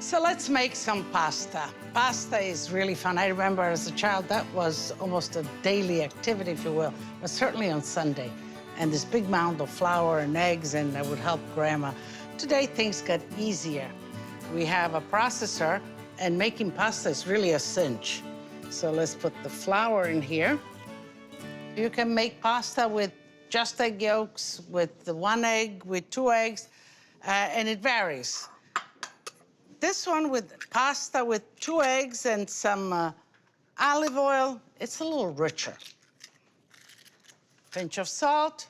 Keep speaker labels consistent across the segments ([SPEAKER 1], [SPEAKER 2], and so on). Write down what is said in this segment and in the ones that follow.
[SPEAKER 1] So let's make some pasta. Pasta is really fun. I remember as a child, that was almost a daily activity, if you will, but certainly on Sunday. And this big mound of flour and eggs, and I would help Grandma. Today, things got easier. We have a processor, and making pasta is really a cinch. So let's put the flour in here. You can make pasta with just egg yolks, with the 1 egg, with 2 eggs, and it varies. This one with pasta with 2 eggs and some olive oil, it's a little richer. Pinch of salt.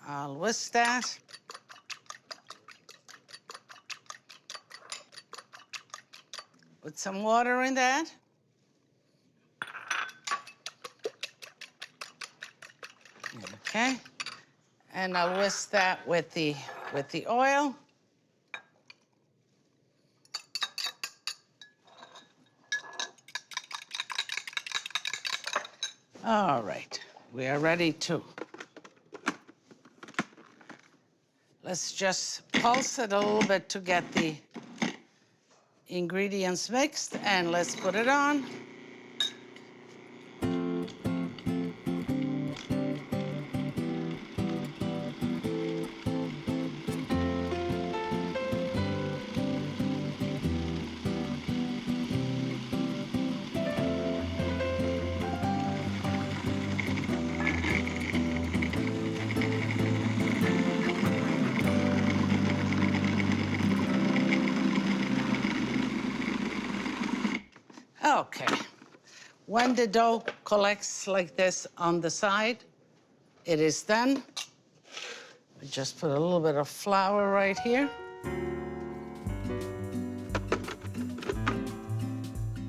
[SPEAKER 1] I'll whisk that. Put some water in that. Okay. And I'll whisk that with the oil. All right, we are ready to. Let's just pulse it a little bit to get the ingredients mixed, and let's put it on. Okay. When the dough collects like this on the side, it is done. I just put a little bit of flour right here.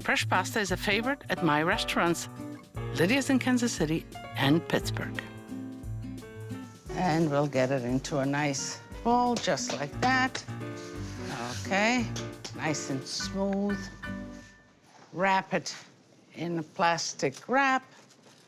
[SPEAKER 1] Fresh pasta is a favorite at my restaurants, Lidia's in Kansas City and Pittsburgh. And we'll get it into a nice bowl, just like that. Okay, nice and smooth. Wrap it in a plastic wrap.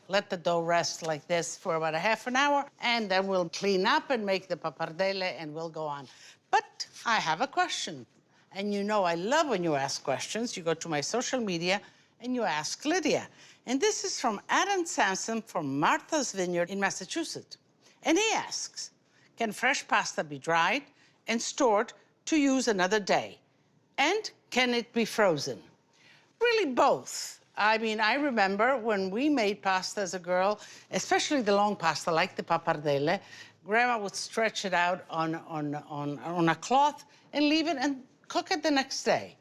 [SPEAKER 1] Let the dough rest like this for about a half an hour, and then we'll clean up and make the pappardelle, and we'll go on. But I have a question. And you know I love when you ask questions. You go to my social media and you ask Lidia. And this is from Adam Sampson from Martha's Vineyard in Massachusetts. And he asks, can fresh pasta be dried and stored to use another day? And can it be frozen? Really both. I mean, I remember when we made pasta as a girl, especially the long pasta, like the pappardelle, Grandma would stretch it out on a cloth and leave it and cook it the next day.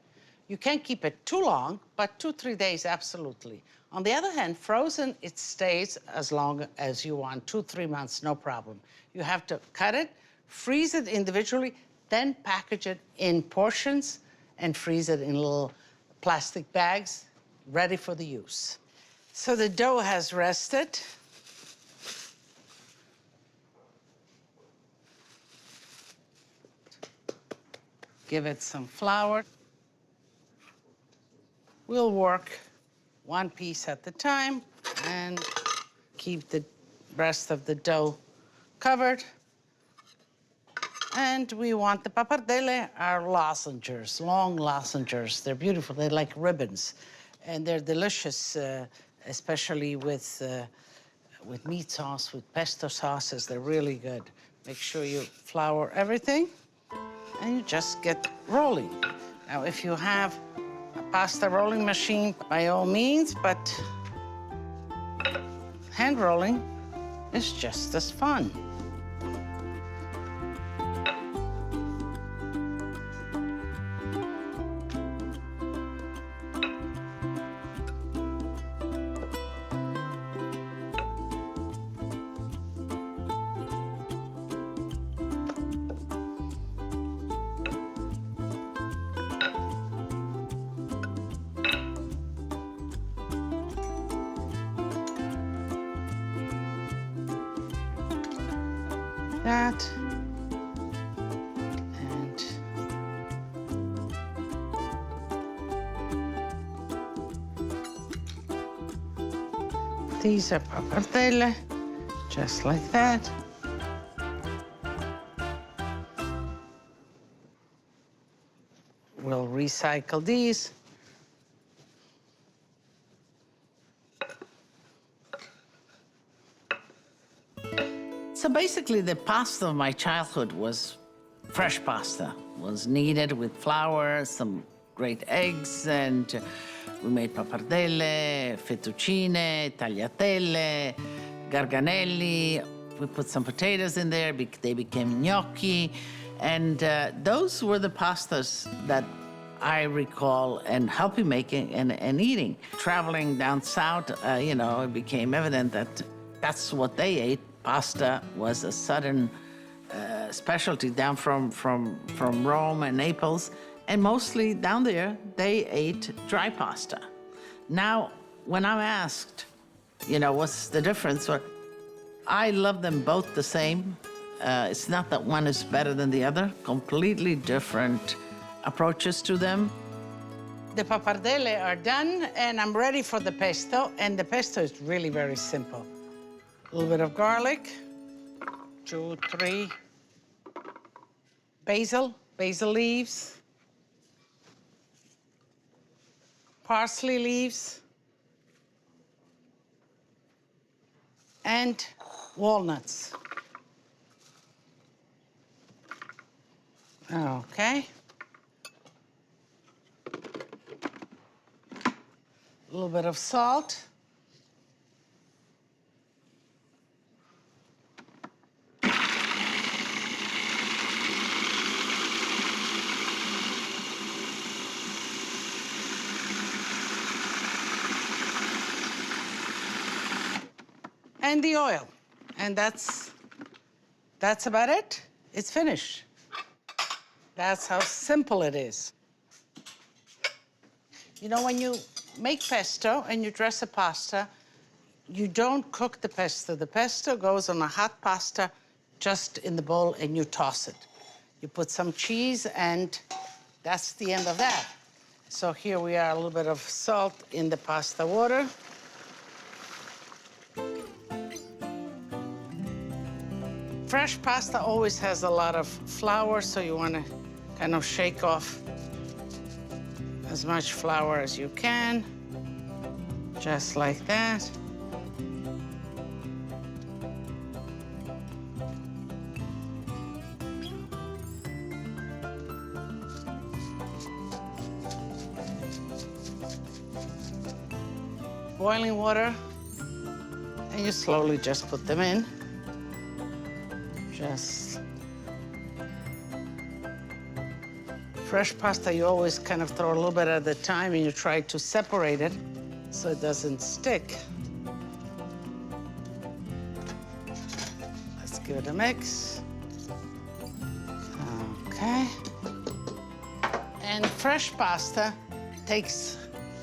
[SPEAKER 1] You can't keep it too long, but 2-3 days, absolutely. On the other hand, frozen, it stays as long as you want, 2-3 months, no problem. You have to cut it, freeze it individually, then package it in portions and freeze it in little plastic bags, ready for the use. So the dough has rested. Give it some flour. We'll work 1 piece at a time and keep the rest of the dough covered. And we want the pappardelle are lozenges, long lozenges. They're beautiful. They're like ribbons. And they're delicious, especially with meat sauce, with pesto sauces. They're really good. Make sure you flour everything, and you just get rolling. Now, if you have a pasta rolling machine, by all means, but hand rolling is just as fun. That. And these are pappardelle, just like that. recycle these. So basically, the pasta of my childhood was fresh pasta. Was kneaded with flour, some great eggs, and we made pappardelle, fettuccine, tagliatelle, garganelli. We put some potatoes in there, they became gnocchi. And those were the pastas that I recall and helping making and eating. Traveling down south, you know, it became evident that that's what they ate. Pasta was a southern specialty down from Rome and Naples. And mostly down there, they ate dry pasta. Now, when I'm asked, you know, what's the difference? Well, I love them both the same. It's not that one is better than the other, completely different approaches to them. The pappardelle are done, and I'm ready for the pesto, and the pesto is really very simple. A little bit of garlic, 2, 3, basil leaves, parsley leaves, and walnuts. Okay. A little bit of salt. And the oil. And that's about it. It's finished. That's how simple it is. You know, when you make pesto and you dress a pasta, you don't cook the pesto. The pesto goes on a hot pasta just in the bowl and you toss it. You put some cheese and that's the end of that. So here we are, a little bit of salt in the pasta water. Fresh pasta always has a lot of flour, so you want to kind of shake off as much flour as you can, just like that. Boiling water, and you slowly just put them in. Just fresh pasta, you always kind of throw a little bit at a time and you try to separate it so it doesn't stick. Let's give it a mix. Okay. And fresh pasta takes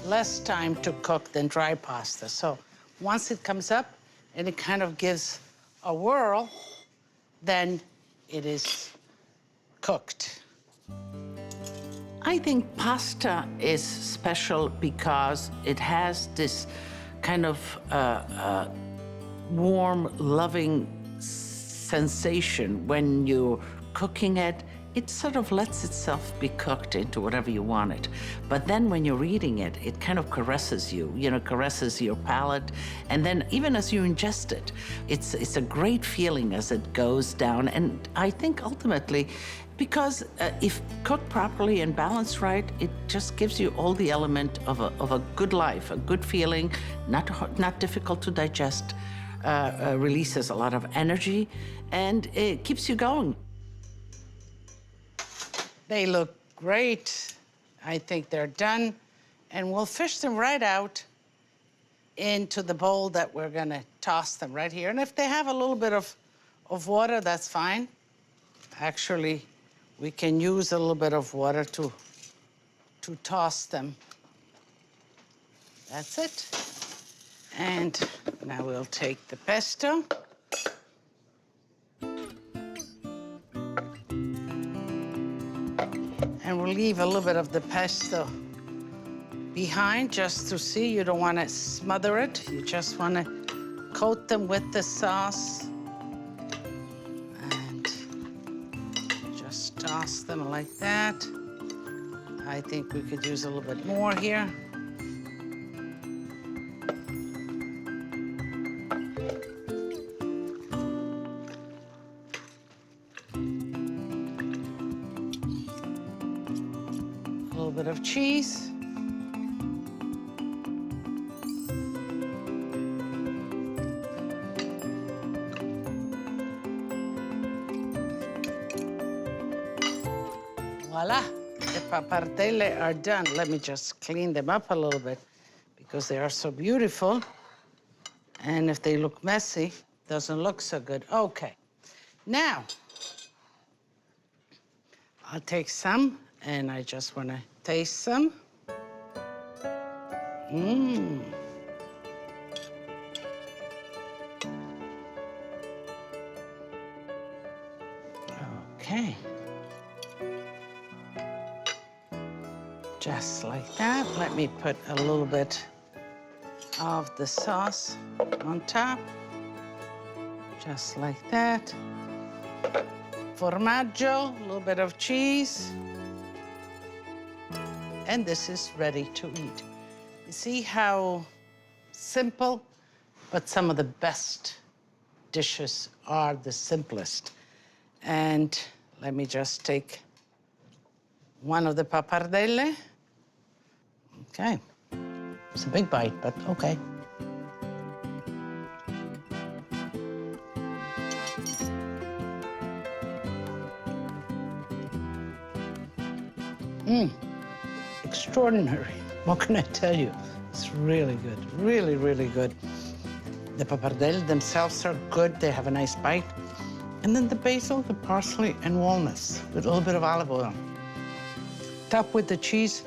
[SPEAKER 1] less time to cook than dry pasta. So once it comes up and it kind of gives a whirl, then it is cooked. I think pasta is special because it has this kind of warm, loving sensation when you're cooking it. It sort of lets itself be cooked into whatever you want it. But then when you're eating it, it kind of caresses you, caresses your palate. And then even as you ingest it, it's a great feeling as it goes down. And I think ultimately, because if cooked properly and balanced right, it just gives you all the element of a good life, a good feeling, not difficult to digest, releases a lot of energy, and it keeps you going. They look great. I think they're done. And we'll fish them right out into the bowl that we're gonna toss them right here. And if they have a little bit of water, that's fine. Actually, we can use a little bit of water to toss them. That's it. And now we'll take the pesto. And we'll leave a little bit of the pesto behind just to see. You don't want to smother it. You just want to coat them with the sauce. And just toss them like that. I think we could use a little bit more here. A little bit of cheese. Voila, the pappardelle are done. Let me just clean them up a little bit because they are so beautiful. And if they look messy, doesn't look so good. Okay, now, I'll take some and I just wanna taste some. Mmm. Okay. Just like that. Let me put a little bit of the sauce on top. Just like that. Formaggio, a little bit of cheese. And this is ready to eat. You see how simple, but some of the best dishes are the simplest. And let me just take one of the pappardelle. Okay. It's a big bite, but okay. Extraordinary. What can I tell you? It's really good, really, really good. The pappardelle themselves are good. They have a nice bite. And then the basil, the parsley, and walnuts with a little bit of olive oil. Top with the cheese.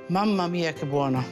[SPEAKER 1] Mamma mia, che buono.